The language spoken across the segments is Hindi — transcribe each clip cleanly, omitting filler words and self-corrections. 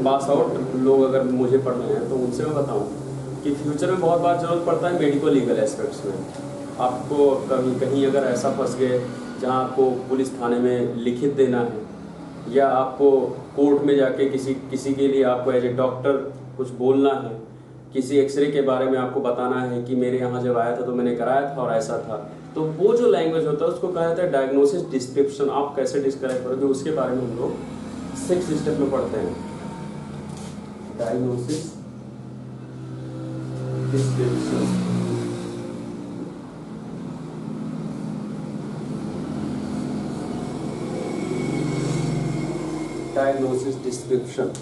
पास आउट लोग अगर मुझे पढ़ रहे हैं तो उनसे मैं बताऊं कि फ्यूचर में बहुत बार ज़रूरत पड़ता है मेडिको लीगल एस्पेक्ट्स में। आपको कभी कहीं अगर ऐसा फंस गए जहां आपको पुलिस थाने में लिखित देना है, या आपको कोर्ट में जाके किसी के लिए आपको एज ए डॉक्टर कुछ बोलना है, किसी एक्सरे के बारे में आपको बताना है कि मेरे यहाँ जब आया था तो मैंने कराया था और ऐसा था, तो वो जो लैंग्वेज होता है उसको कहा जाता है डायग्नोसिस डिस्क्रिप्शन। आप कैसे डिस्क्राइब करोगे उसके बारे में हम लोग 6th स्टेप में पढ़ते हैं। Diagnosis description. डायग्नोसिस डिस्क्रिप्शन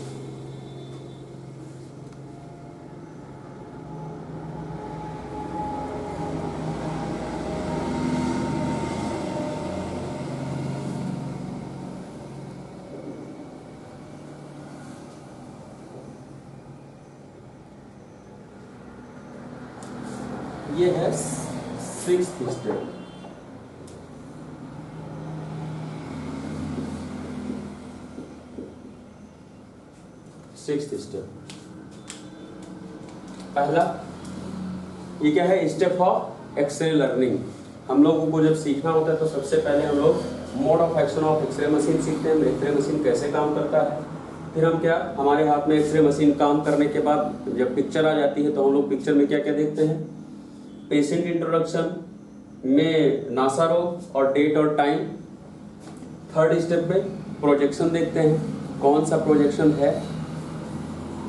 ये है 6th स्टेप। पहला ये क्या है? Step of x ray learning. हम लोगों को जब सीखना होता है तो सबसे पहले हम लोग mode of action of x ray machine सीखते हैं, एक्सरे मशीन कैसे काम करता है। फिर हम क्या, हमारे हाथ में एक्सरे मशीन काम करने के बाद जब पिक्चर आ जाती है तो हम लोग पिक्चर में क्या क्या देखते हैं? पेशेंट इंट्रोडक्शन में नासा रोग और डेट और टाइम। थर्ड स्टेप में प्रोजेक्शन देखते हैं, कौन सा प्रोजेक्शन है,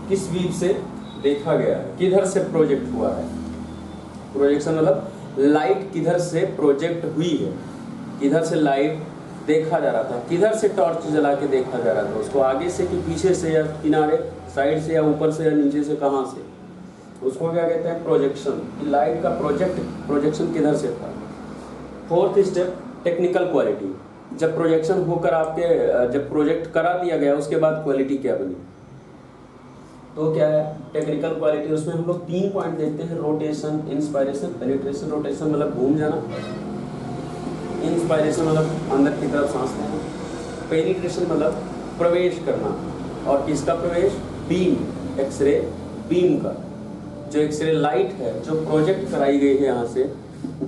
किस वीव से देखा गया है, किधर से प्रोजेक्ट हुआ है। प्रोजेक्शन मतलब लाइट किधर से प्रोजेक्ट हुई है, किधर से लाइट देखा जा रहा था, किधर से टॉर्च जला के देखा जा रहा था, उसको आगे से कि पीछे से या किनारे साइड से या ऊपर से या नीचे से, कहाँ से, उसको क्या कहते हैं? प्रोजेक्शन। लाइट का प्रोजेक्शन किधर से था। Fourth step technical quality. जब प्रोजेक्शन होकर आपके जब प्रोजेक्ट करा दिया गया उसके बाद क्वालिटी क्या बनी, तो क्या है टेक्निकल क्वालिटी। उसमें हम लोग 3 पॉइंट देखते हैं: रोटेशन, इंस्पायरेशन, पेनिट्रेशन। रोटेशन मतलब घूम जाना, इंस्पायरेशन मतलब अंदर की तरफ सांस लेना, पेनिट्रेशन मतलब प्रवेश करना। और किसका प्रवेश? बीम, एक्सरे बीम का। जो एक्सरे लाइट है जो प्रोजेक्ट कराई गई है यहाँ से,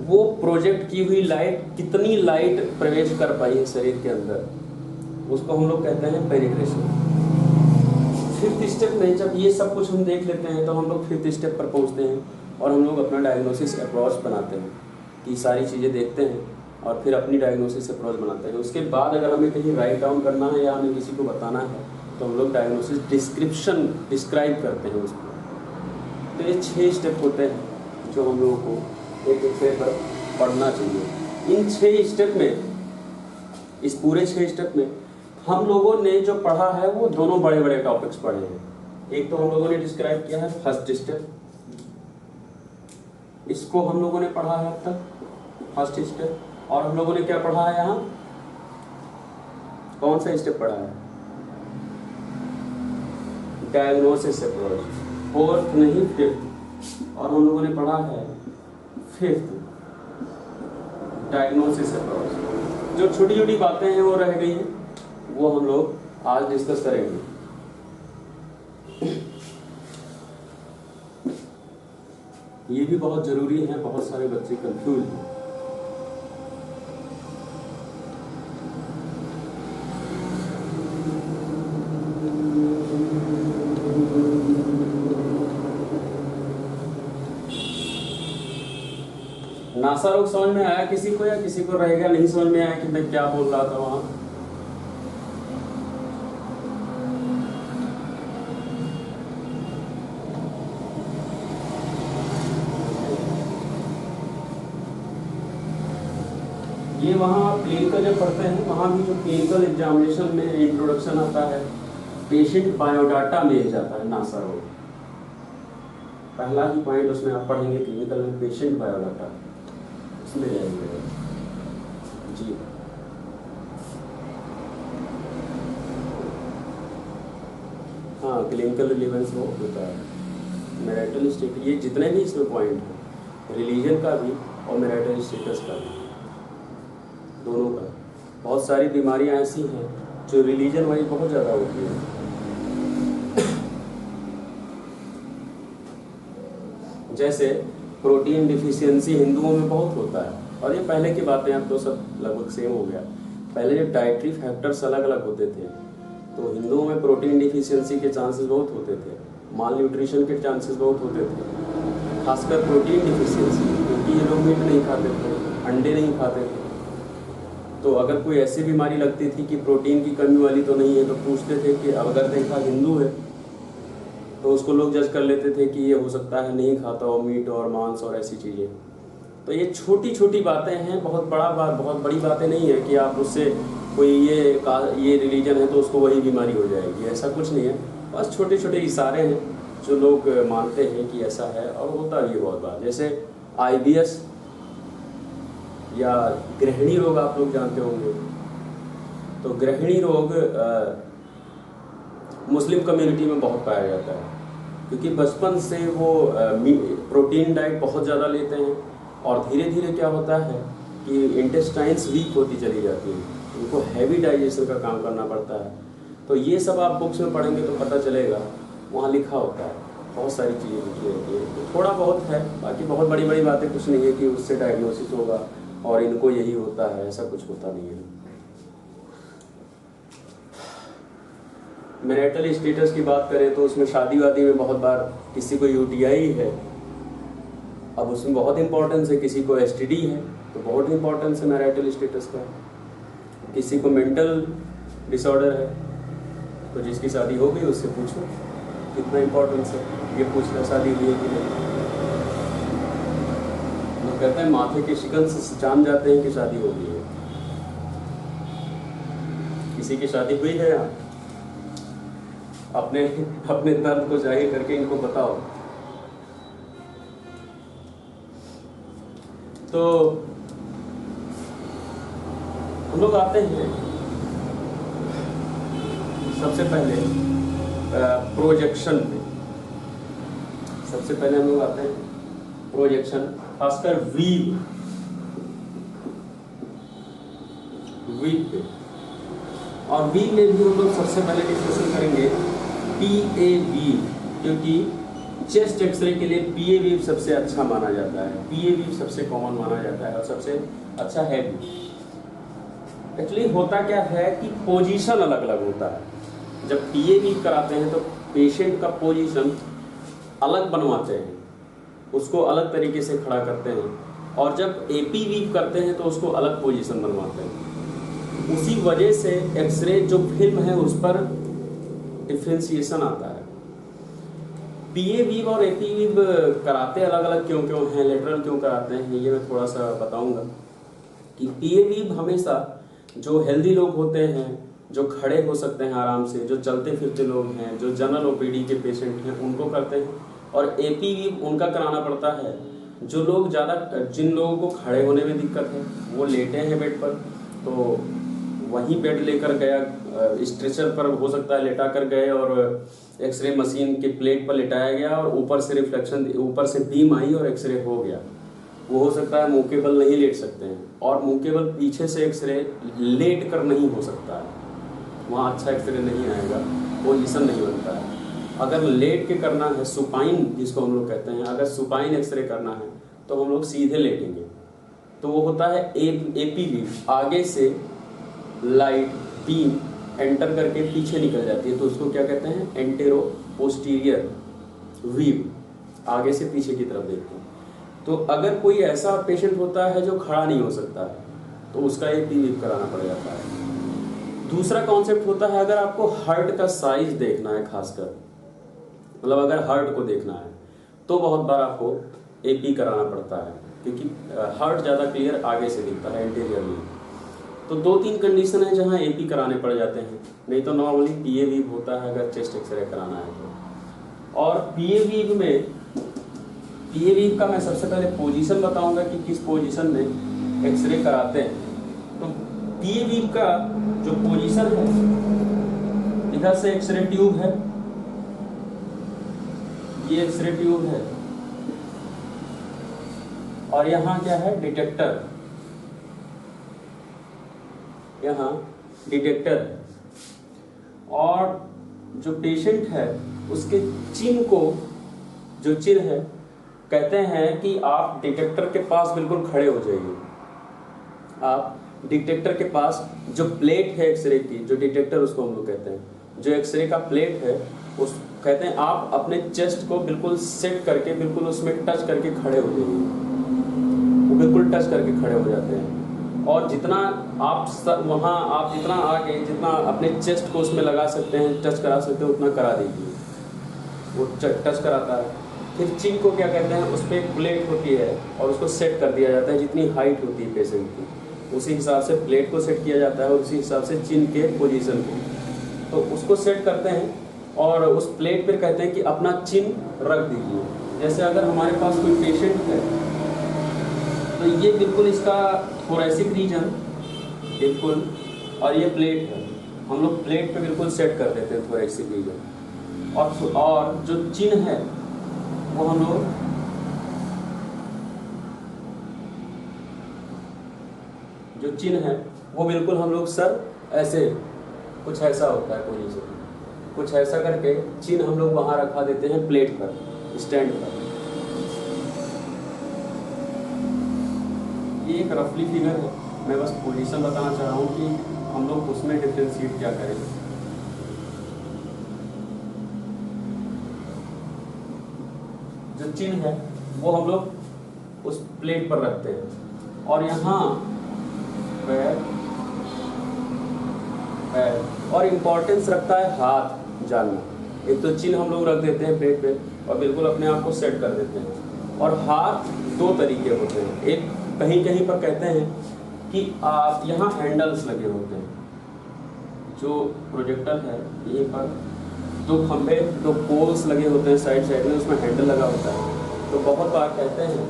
वो प्रोजेक्ट की हुई लाइट कितनी लाइट प्रवेश कर पाई है शरीर के अंदर, उसको हम लोग कहते हैं पेनिट्रेशन। 5th स्टेप में जब ये सब कुछ हम देख लेते हैं तो हम लोग 5th स्टेप पर पहुंचते हैं और हम लोग अपना डायग्नोसिस अप्रोच बनाते हैं कि सारी चीज़ें देखते हैं और फिर अपनी डायग्नोसिस अप्रोच बनाते हैं। उसके बाद अगर हमें कहीं राइट डाउन करना है या हमें किसी को बताना है तो हम लोग डायग्नोसिस डिस्क्रिप्शन डिस्क्राइब करते हैं उसको। तो ये 6 स्टेप होते हैं जो हम लोगों को एक एक्सरे पर पढ़ना चाहिए। इन 6 स्टेप में, इस पूरे 6 स्टेप में हम लोगों ने जो पढ़ा है वो दोनों बड़े बड़े टॉपिक्स पढ़े हैं। एक तो हम लोगों ने डिस्क्राइब किया है फर्स्ट स्टेप, इसको हम लोगों ने पढ़ा है अब तक, फर्स्ट स्टेप। और हम लोगों ने क्या पढ़ा है यहाँ? कौन सा स्टेप पढ़ा है? Diagnosis approach. फोर्थ नहीं, 5th। और हम लोगों ने पढ़ा है 5th, डायग्नोसिस अप्रोच। जो छोटी छोटी बातें हैं वो रह गई हैं, वो हम लोग आज डिस्कस करेंगे। ये भी बहुत जरूरी है, बहुत सारे बच्चे कंफ्यूज हैं। नासा रोग समझ में आया किसी को, या किसी को रहेगा नहीं समझ में आया कि मैं क्या बोल रहा था वहां? ये वहाँ आप क्लिनिकल जब पढ़ते हैं वहाँ भी जो क्लिनिकल एग्जामिनेशन में इंट्रोडक्शन आता है, पेशेंट बायोडाटा में जाता है नासा रोग। पहला ही पॉइंट उसमें आप पढ़ेंगे क्लिनिकल में, पेशेंट बायोडाटा, उसमें जाएंगे जी। हाँ, क्लिनिकल रिलेवेंस वो होता है, मैरिटल स्टेटस, ये जितने भी इसमें पॉइंट हैं, रिलीजन का भी और मैरिटल स्टेटस का भी, दोनों का। बहुत सारी बीमारियां ऐसी हैं जो रिलीजन वाइज बहुत ज़्यादा होती है। जैसे प्रोटीन डिफिशियंसी हिंदुओं में बहुत होता है, और ये पहले की बातें, अब तो सब लगभग सेम हो गया। पहले जब डाइटरी फैक्टर्स अलग अलग होते थे तो हिंदुओं में प्रोटीन डिफिशियंसी के चांसेस बहुत होते थे, माल न्यूट्रिशन के चांसेस बहुत होते थे, खासकर प्रोटीन डिफिशियंसी, क्योंकि ये लोग मीट नहीं खाते थे, अंडे नहीं खाते थे। तो अगर कोई ऐसी बीमारी लगती थी कि प्रोटीन की कमी वाली तो नहीं है, तो पूछते थे कि अगर देखा हिंदू है तो उसको लोग जज कर लेते थे कि ये हो सकता है नहीं खाता हो मीट और मांस और ऐसी चीज़ें। तो ये छोटी छोटी बातें हैं, बहुत बड़ी बातें नहीं है कि आप उससे कोई ये रिलीजन है तो उसको वही बीमारी हो जाएगी, ऐसा कुछ नहीं है। बस छोटे छोटे इशारे हैं जो लोग मानते हैं कि ऐसा है, और होता भी है बहुत बार। जैसे IBS या गृहिणी रोग आप लोग जानते होंगे। तो गृहिणी रोग मुस्लिम कम्युनिटी में बहुत पाया जाता है, क्योंकि बचपन से वो प्रोटीन डाइट बहुत ज़्यादा लेते हैं, और धीरे धीरे क्या होता है कि इंटेस्टाइन्स वीक होती चली जाती है, उनको हैवी डाइजेशन का काम करना पड़ता है। तो ये सब आप बुक्स में पढ़ेंगे तो पता चलेगा, वहाँ लिखा होता है, बहुत सारी चीज़ें लिखी रहती है। तो थोड़ा बहुत है, बाकी बहुत बड़ी बड़ी बातें कुछ नहीं है कि उससे डायग्नोसिस होगा और इनको यही होता है, ऐसा कुछ होता नहीं है। मैरिटल स्टेटस की बात करें तो उसमें शादी वादी में बहुत बार किसी को UTI है, अब उसमें बहुत इंपॉर्टेंस है, किसी को STD है तो बहुत इंपॉर्टेंस है मैरिटल स्टेटस का, किसी को मेंटल डिसऑर्डर है तो जिसकी शादी हो गई उससे पूछो कितना इंपॉर्टेंस है, ये पूछना शादी हुई है कि नहीं। लोग कहते हैं माथे के शिकन से जान जाते हैं कि शादी हो गई है। किसी की शादी हुई है यहाँ? अपने दर्द को जाहिर करके इनको बताओ। तो हम लोग आते हैं सबसे पहले प्रोजेक्शन पे। सबसे पहले हम लोग आते हैं प्रोजेक्शन, खासकर वीव पे। और वीव में भी हम लोग सबसे पहले डिस्कशन करेंगे PA वीव, क्योंकि चेस्ट एक्सरे के लिए PA वीव सबसे अच्छा माना जाता है, PA वीव सबसे कॉमन माना जाता है और सबसे अच्छा है भी। एक्चुअली होता क्या है कि पोजीशन अलग अलग होता है। जब PA वीव कराते हैं तो पेशेंट का पोजीशन अलग बनवाते हैं, उसको अलग तरीके से खड़ा करते हैं, और जब AP वीव करते हैं तो उसको अलग पोजीशन बनवाते हैं। उसी वजह से एक्सरे जो फिल्म है उस पर डिफ्रेंसिएशन आता है। PA वीव और AP वीव कराते अलग अलग क्यों हैं, लेटरल क्यों कराते हैं, ये मैं थोड़ा सा बताऊंगा। कि PA वीव हमेशा जो हेल्दी लोग होते हैं, जो खड़े हो सकते हैं आराम से, जो चलते फिरते लोग हैं, जो जनरल OPD के पेशेंट हैं, उनको करते हैं। और AP वीव उनका कराना पड़ता है जो लोग जिन लोगों को खड़े होने में दिक्कत है, वो लेटे हैं बेड पर, तो वहीं बेड लेकर गया, स्ट्रेचर पर हो सकता है लेटा कर गए और एक्सरे मशीन के प्लेट पर लेटाया गया और ऊपर से रिफ्लेक्शन, ऊपर से बीम आई और एक्सरे हो गया। वो हो सकता है मुंह के बल नहीं लेट सकते हैं, और मुंह के बल पीछे से एक्सरे लेट कर नहीं हो सकता है, वहाँ अच्छा एक्सरे नहीं आएगा, पोजीशन नहीं बनता है। अगर लेट के करना है, सुपाइन जिसको हम लोग कहते हैं, अगर सुपाइन एक्सरे करना है तो हम लोग सीधे लेटेंगे, तो वो होता है AP वीव, आगे से लाइट बीम एंटर करके पीछे निकल जाती है, तो उसको क्या कहते हैं, एंटेरो पोस्टीरियर वीव, आगे से पीछे की तरफ देखते हैं। तो अगर कोई ऐसा पेशेंट होता है जो खड़ा नहीं हो सकता है तो उसका AP वीव कराना पड़ जाता है। दूसरा कॉन्सेप्ट होता है, अगर आपको हार्ट का साइज देखना है, खासकर मतलब अगर हार्ट को देखना है तो बहुत बार आपको AP कराना पड़ता है, क्योंकि हार्ट ज़्यादा क्लियर आगे से दिखता है एंटीरियर वीव। तो 2-3 कंडीशन है जहाँ AP कराने पड़ जाते हैं, नहीं तो नॉर्मली PA वीव होता है अगर चेस्ट एक्सरे कराना है तो। और PA वीव का मैं सबसे पहले पोजीशन बताऊंगा कि किस पोजीशन में एक्सरे कराते हैं। तो PA वीव का जो पोजीशन है, इधर से एक्सरे ट्यूब है, ये एक्सरे ट्यूब है, और यहाँ क्या है, डिटेक्टर, यहाँ डिटेक्टर है, और जो पेशेंट है उसके चिन को, जो चिन है कहते हैं कि आप डिटेक्टर के पास बिल्कुल खड़े हो जाइए। आप डिटेक्टर के पास जो प्लेट है एक्सरे की, जो डिटेक्टर उसको हम लोग कहते हैं, जो एक्सरे का प्लेट है उस कहते हैं आप अपने चेस्ट को बिल्कुल सेट करके बिल्कुल उसमें टच करके खड़े हो जाइए। वो बिल्कुल टच करके खड़े हो जाते हैं और जितना आप वहाँ आप जितना आगे जितना अपने चेस्ट को उसमें लगा सकते हैं, टच करा सकते हैं, उतना करा दीजिए। वो टच कराता है। फिर चिन को क्या कहते हैं, उस पर एक प्लेट होती है और उसको सेट कर दिया जाता है। जितनी हाइट होती है पेशेंट की उसी हिसाब से प्लेट को सेट किया जाता है और उसी हिसाब से चिन के पोजीशन को, तो उसको सेट करते हैं और उस प्लेट पर कहते हैं कि अपना चिन रख दीजिए। जैसे अगर हमारे पास कोई पेशेंट है तो ये बिल्कुल इसका थोरेसिक रीजन बिल्कुल, और ये प्लेट है, हम लोग प्लेट पे बिल्कुल सेट कर देते हैं थोरेसिक रीजन। और जो चिन है वो हम लोग जो चिन है वो बिल्कुल हम लोग सर ऐसे कुछ ऐसा होता है पोजीशन, कुछ ऐसा करके चिन हम लोग वहाँ रखा देते हैं प्लेट पर, स्टैंड पर। ये एक रफली फिगर है, मैं बस पोजीशन बताना चाह रहा हूँ कि हम लोग उसमें डिफ्रेंशिएट क्या करें। जो चिन्ह है वो हम लोग उस प्लेट पर रखते हैं और यहाँ पैर और इम्पोर्टेंस रखता है हाथ जानना। एक तो चिन्ह हम लोग रख देते हैं प्लेट पे और बिल्कुल अपने आप को सेट कर देते हैं। और हाथ दो तरीके होते हैं, एक कहीं कहीं पर कहते हैं कि आप यहाँ हैंडल्स लगे होते हैं, जो प्रोजेक्टर है यहीं पर दो खंभे, दो पोल्स लगे होते हैं साइड साइड में, उसमें हैंडल लगा होता है। तो बहुत बार कहते हैं,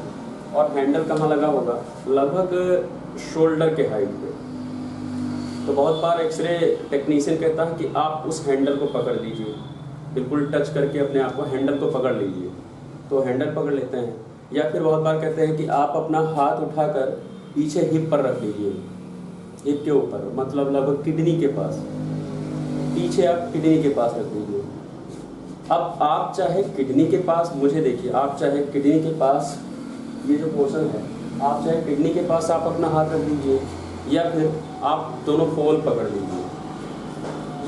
और हैंडल कहाँ लगा होगा, लगभग शोल्डर के हाइट पे। तो बहुत बार एक्सरे टेक्नीशियन कहता है कि आप उस हैंडल को पकड़ लीजिए, बिल्कुल टच करके अपने आप को हैंडल को पकड़ लीजिए। तो हैंडल पकड़ लेते हैं। या फिर बहुत बार कहते हैं कि आप अपना हाथ उठाकर पीछे हिप पर रख लीजिए, हिप के ऊपर, मतलब लगभग किडनी के पास, पीछे आप किडनी के पास रख लीजिए। अब आप चाहे किडनी के पास, मुझे देखिए, आप चाहे किडनी के पास ये जो पोर्शन है, आप चाहे किडनी के पास आप अपना हाथ रख दीजिए या फिर आप दोनों पोल पकड़ लीजिए।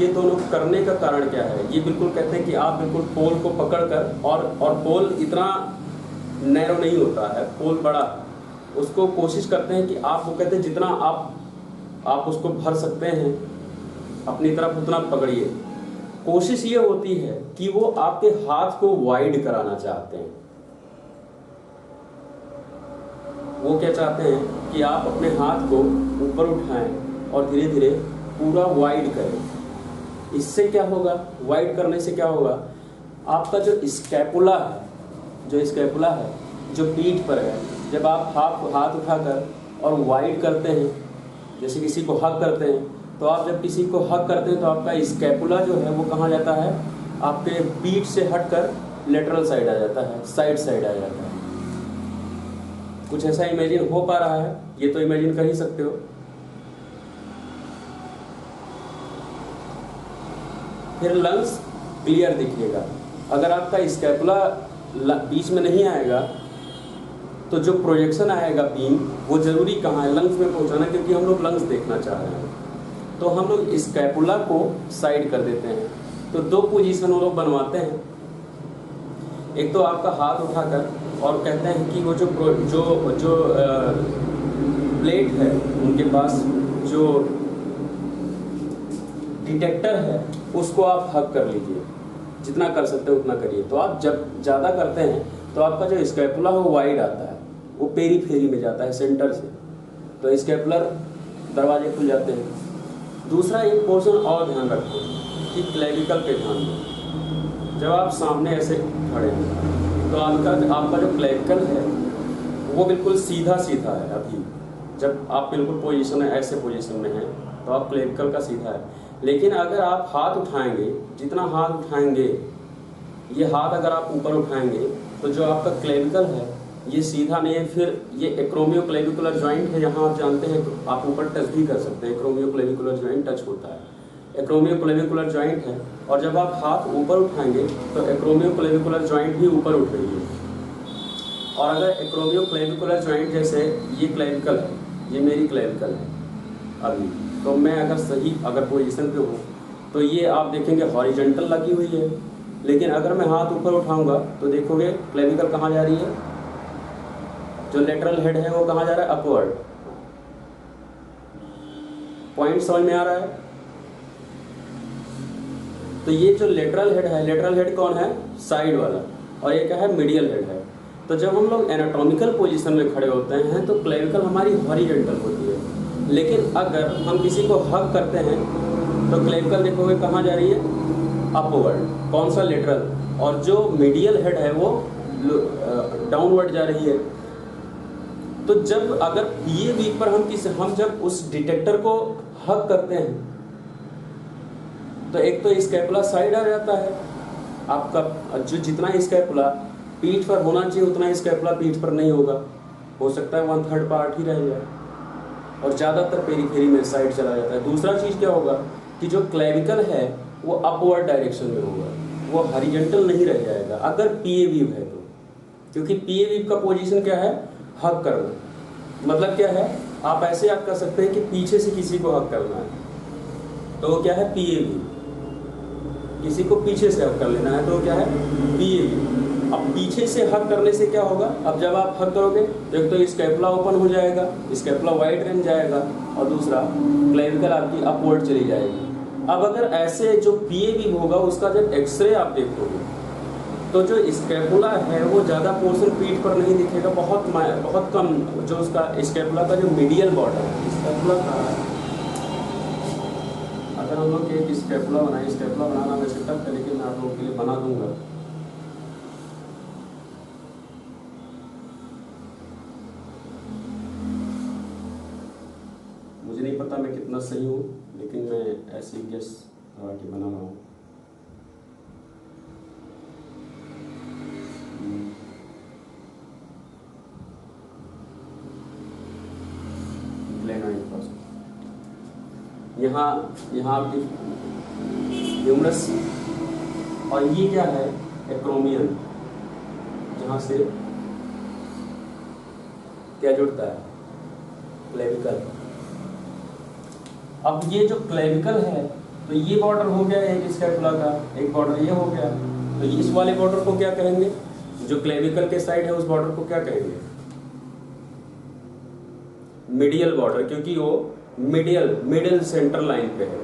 ये दोनों करने का कारण क्या है, ये बिल्कुल कहते हैं कि आप बिल्कुल पोल को पकड़कर, और पोल इतना नैरो नहीं होता है, पोल बड़ा, उसको कोशिश करते हैं कि आप, वो कहते हैं जितना आप उसको भर सकते हैं अपनी तरफ उतना पकड़िए। कोशिश ये होती है कि वो आपके हाथ को वाइड कराना चाहते हैं। वो क्या चाहते हैं कि आप अपने हाथ को ऊपर उठाएं और धीरे धीरे पूरा वाइड करें। इससे क्या होगा, वाइड करने से क्या होगा, आपका जो स्कैपुला है, जो पीठ पर है, जब आप हाथ उठाकर और वाइड करते हैं, जैसे किसी को हग करते हैं, तो आप जब किसी को हग करते हैं तो आपका स्कैपुला जो है वो कहाँ जाता है, आपके पीठ से हटकर लेटरल साइड आ जाता है, साइड आ जाता है। कुछ ऐसा इमेजिन हो पा रहा है, ये तो इमेजिन कर ही सकते हो। फिर लंग्स क्लियर दिखिएगा। अगर आपका स्कैपुला बीच में नहीं आएगा तो जो प्रोजेक्शन आएगा बीम, वो जरूरी कहाँ है, लंग्स में पहुंचाना, क्योंकि हम लोग लंग्स देखना चाह रहे हैं। तो हम लोग स्कैपुला को साइड कर देते हैं। तो दो पोजीशन वो लोग बनवाते हैं, एक तो आपका हाथ उठाकर, और कहते हैं कि वो जो प्लेट है उनके पास, जो डिटेक्टर है, उसको आप हग कर लीजिए, जितना कर सकते हो उतना करिए। तो आप जब ज़्यादा करते हैं तो आपका जो स्कैपुला है वो वाइड आता है, वो पेरीफेरी में जाता है सेंटर से, तो स्कैपुलर दरवाजे खुल जाते हैं। दूसरा एक पोर्शन और ध्यान रखो कि क्लेविकल पे ध्यान दो। जब आप सामने ऐसे खड़े हैं तो आपका जो क्लेविकल है वो बिल्कुल सीधा है। अभी जब आप बिल्कुल पोजीशन है, ऐसे पोजीशन में हैं, तो आप क्लेविकल का सीधा है। लेकिन अगर आप हाथ उठाएंगे, जितना हाथ उठाएंगे, ये हाथ अगर आप ऊपर उठाएंगे तो जो आपका क्लेविकल है ये सीधा नहीं है, फिर ये एक्रोमियोक्लेविकुलर जॉइंट है, यहाँ आप जानते हैं आप ऊपर टच भी कर सकते हैं, एक्रोमियोक्लेविकुलर जॉइंट टच होता है, एक्रोमियोक्लेविकुलर जॉइंट है। और जब आप हाथ ऊपर उठाएंगे तो एक्रोमियोक्लेविकुलर जॉइंट भी ऊपर उठ रही है। और अगर एक्रोमियो क्लेविकुलर जॉइंट, जैसे ये क्लेविकल है, ये मेरी क्लेविकल है अभी, तो मैं अगर पोजीशन पे हूँ तो ये आप देखेंगे हॉरिजॉन्टल लगी हुई है, लेकिन अगर मैं हाथ ऊपर उठाऊंगा तो देखोगे क्लेविकल कहाँ जा रही है, जो लेटरल हेड है वो कहाँ जा रहा है, अपवर्ड। पॉइंट समझ में आ रहा है? तो ये जो लेटरल हेड है, लेटरल हेड कौन है, साइड वाला, और ये क्या है, मीडियल हेड है। तो जब हम लोग एनाटॉमिकल पोजीशन में खड़े होते हैं तो क्लेविकल हमारी हॉरिजॉन्टल होती है, लेकिन अगर हम किसी को हग करते हैं तो क्लेविकल देखोगे कहाँ जा रही है, अपवर्ड। कौन सा, लेटरल। और जो मीडियल हेड है वो डाउनवर्ड जा रही है। तो जब अगर पीए वीक पर हम जब उस डिटेक्टर को हग करते हैं तो एक तो स्कैपुला साइड आ जाता है आपका, जो जितना स्कैपुला पीठ पर होना चाहिए उतना स्कैपुला पीठ पर नहीं होगा, हो सकता है 1/3 पार्ट ही रह जाए, और ज़्यादातर पेरीफेरी में साइड चला जाता है। दूसरा चीज़ क्या होगा कि जो क्लेविकल है वो अपवर्ड डायरेक्शन में होगा, वो हॉरिजॉन्टल नहीं रह जाएगा अगर पीए वीव है तो, क्योंकि पीए वीव का पोजीशन क्या है, हग करना। मतलब क्या है, आप ऐसे हग कर सकते हैं कि पीछे से किसी को हग करना है तो वो क्या है, पीए वीव। किसी को पीछे से हग कर लेना है तो वो क्या है, पीए वीव। अब पीछे से हग करने से क्या होगा, अब जब आप हग करोगे तो एक तो स्कैपुला ओपन हो जाएगा, स्कैपुला वाइड रन जाएगा, और दूसरा क्लेविकल आपकी अपवर्ड चली जाएगी। अब अगर ऐसे जो पीए वीव होगा उसका जब एक्सरे आप देखोगे तो जो स्कैपुला है वो ज़्यादा पोर्शन पीठ पर नहीं दिखेगा, बहुत कम। जो उसका स्कैपुला का जो मीडियल बॉर्डर है, स्कैपुला का अगर हम लोग एक स्कैपुला बनाए, स्कैपुला बनाना वैसे टफ है लेकिन मैं आप लोगों के लिए बना दूंगा। मुझे नहीं पता मैं कितना सही हूँ, लेकिन मैं ऐसे गेस लगा के बना रहा हूँ। यहाँ आपकी ह्यूमरस, और ये क्या है, एक्रोमियन, जहाँ से क्या जुड़ता है, क्लेविकल। अब ये जो क्लेविकल है तो ये बॉर्डर हो गया एक स्कैपुला का, एक बॉर्डर ये हो गया, तो इस वाले बॉर्डर को क्या कहेंगे, जो क्लेविकल के साइड है उस बॉर्डर को क्या कहेंगे, मीडियल बॉर्डर, क्योंकि वो मिडिल सेंटर लाइन पे है,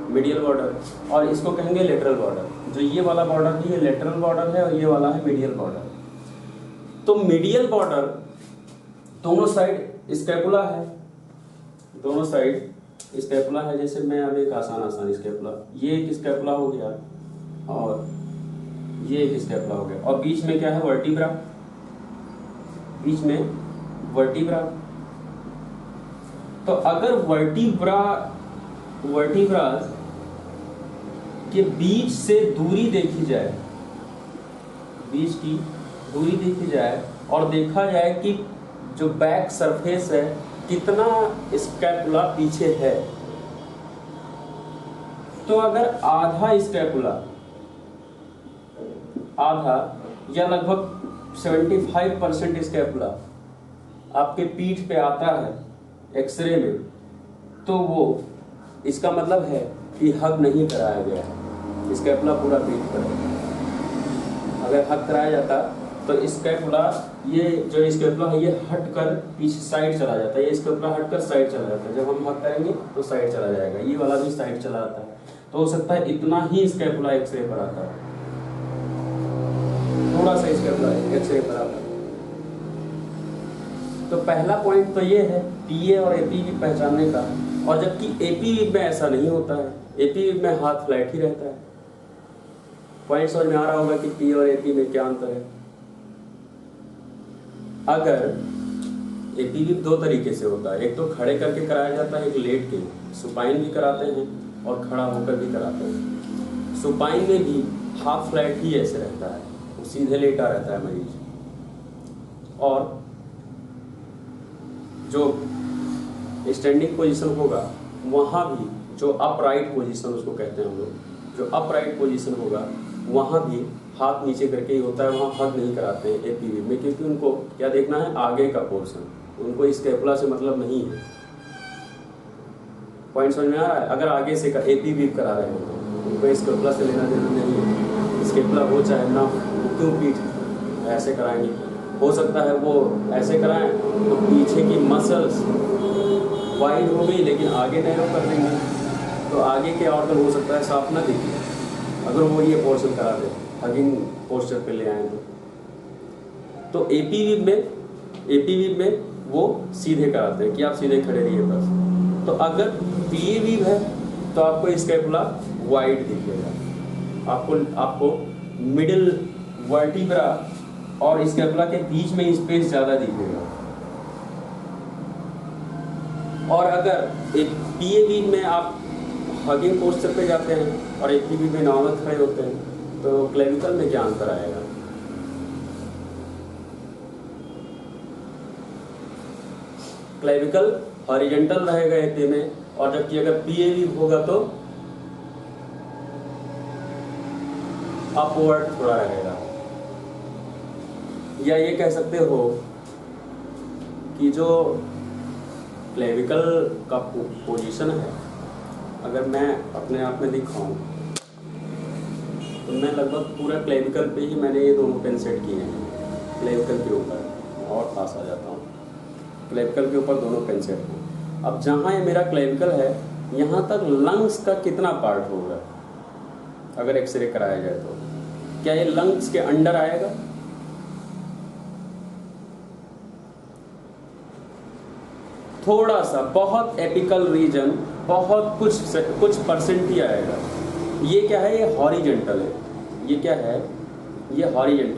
मीडियल बॉर्डर। और इसको कहेंगे लेटरल बॉर्डर। जो ये वाला बॉर्डर भी है लेटरल बॉर्डर है, और ये वाला है मीडियल बॉर्डर। तो मीडियल बॉर्डर दोनों साइड स्कैपुला है, दोनों साइड स्कैपुला है। जैसे मैं अब एक आसान स्कैपुला, ये एक स्कैपुला हो गया और ये एक स्कैपुला हो गया, और बीच में क्या है, वर्टिब्रा, बीच में वर्टिब्रा। तो अगर वर्टिब्रा के बीच से दूरी देखी जाए, बीच की दूरी देखी जाए और देखा जाए कि जो बैक सरफेस है कितना स्कैपुला पीछे है, तो अगर आधा स्कैपुला, आधा या लगभग 75% स्कैपुला आपके पीठ पे आता है एक्सरे में, तो वो इसका मतलब है कि हग नहीं कराया गया है, स्कैपुला पूरा पीठ पर है। अगर हग कराया जाता तो स्कैपुला, ये जो स्कैपुला है ये हटकर पीछे साइड चला जाता है, ये स्कैपुला हटकर साइड चला जाता है। जब हम हग करेंगे तो साइड चला जाएगा, ये वाला भी साइड चला जाता है। तो हो सकता है इतना ही स्कैपुला एक्सरे पर आता है, थोड़ा सा स्कैपुला एक्सरे पर आता है। तो पहला पॉइंट तो ये है पीए और एपी वीव पहचानने का, और जबकि एपी वीव में ऐसा नहीं होता है, एपी वीव में हाथ फ्लैट ही रहता है। पॉइंट समझ में आ रहा होगा कि पी और एपी में क्या अंतर है। अगर एपी वीव दो तरीके से होता है, एक तो खड़े करके कराया जाता है, एक लेट के, सुपाइन भी कराते हैं और खड़ा होकर भी कराते हैं। सुपाइन में भी हाफ फ्लैट ही ऐसे रहता है, वो सीधे लेटा रहता है मरीज। और जो स्टैंडिंग पोजीशन होगा वहाँ भी जो अपराइट पोजीशन उसको कहते हैं हम लोग, जो अपराइट पोजीशन होगा वहाँ भी हाथ नीचे करके ही होता है, वहाँ हग नहीं कराते हैं एपीवी में, क्योंकि उनको क्या देखना है, आगे का पोर्शन, उनको स्केपुला से मतलब नहीं है। पॉइंट समझ में आ रहा है? अगर आगे से एपीवी करा रहे हैं तो उनको स्केपुला से लेना देना नहीं है। स्केपुला हो चाहे ना, क्यों पीठ ऐसे कराएंगे, हो सकता है वो ऐसे कराएं तो पीछे की मसल्स वाइड हो गई लेकिन आगे नैरो कर देंगे, तो आगे के ऑर्गन हो सकता है साफ ना दिखे अगर वो ये पोर्शन करा दे, हगिंग पोस्चर पे ले आए तो एपीवी में वो सीधे कराते हैं कि आप सीधे खड़े रहिए बस। तो अगर पीएवी है तो आपको स्कैपुला वाइड दिखेगा, आपको मिडिल वर्टिब्रा और स्कैपुला के बीच में स्पेस ज़्यादा दिखेगा। और अगर एक पीएवी में आप हगिंग पोस्चर पे जाते हैं और एपीवी में नॉर्मल खड़े होते हैं तो क्लेविकल में क्या अंतर आएगा? क्लेविकल हॉरिजॉन्टल रहेगा एपी में, और जबकि अगर पीएवी होगा तो अपवर्ड थोड़ा रहेगा। या ये कह सकते हो कि जो क्लेविकल का पोजीशन है, अगर मैं अपने आप में दिखाऊं तो मैं लगभग पूरा क्लेविकल पे ही मैंने ये दोनों पेन सेट किए हैं। क्लेविकल के ऊपर और पास आ जाता हूँ, क्लेविकल के ऊपर दोनों पेन सेट हैं। अब जहाँ ये मेरा क्लेविकल है यहाँ तक लंग्स का कितना पार्ट होगा अगर एक्सरे कराया जाए तो? क्या ये लंग्स के अंडर आएगा? थोड़ा सा, बहुत एपिकल रीजन, बहुत कुछ परसेंट ही आएगा। ये क्या है? ये हॉरिजॉन्टल है। ये क्या है? ये हॉरिजॉन्टल